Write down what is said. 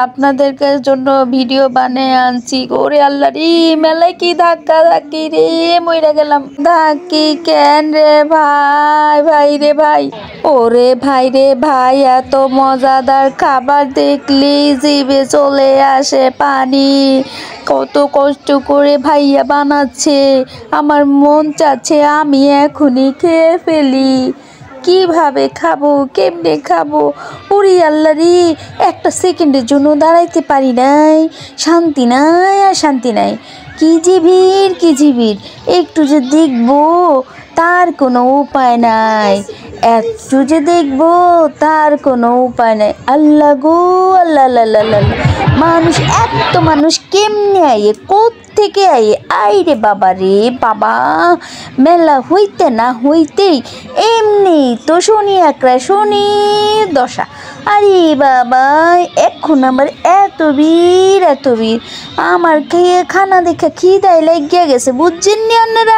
আপনাদেরকে জন্য ভিডিও বানিয়ে আনছি। ওরে আল্লাহ রে, মেলায় কি ধাক্কা ধাক্কি রে, মইরা গেলাম। ধাক্কি কেন রে ভাই, ভাই রে ভাই। ওরে ভাই রে ভাই, এত মজাদার খাবার দেখলি জিভে চলে আসে পানি। কত কষ্ট করে ভাইয়া বানাচ্ছে, আমার মন চাচ্ছে আমি এখনই খেয়ে ফেলি। কিভাবে খাবো, কেমনে খাবো? ওরে আল্লাহ রে, একটা সেকেন্ডের জন্য দাঁড়াইতে পারি নাই। শান্তি নাই আর শান্তি নাই। কি যে ভিড়, কি যে ভিড়। একটু যে দেখবো তার কোনো উপায় নাই। একটু যে দেখবো তার কোনো উপায় নাই। আল্লাহ গো আল্লাহ, আল্লাহ আল্লাহ আল্লাহ। মানুষ, এত মানুষ কেমনে আইয়ে, কোত্থেকে আইয়ে? আই রে বাবা রে বাবা, মেলা হইতে না হইতেই এমনি তো শনি একরা শনি দশা। আরে বাবা, এখন আমার এত ভিড়, এত ভিড়। আমার খেয়ে খানা দেখে খিদায় লেগে গেছে, বুঝছেন নি আপনারা?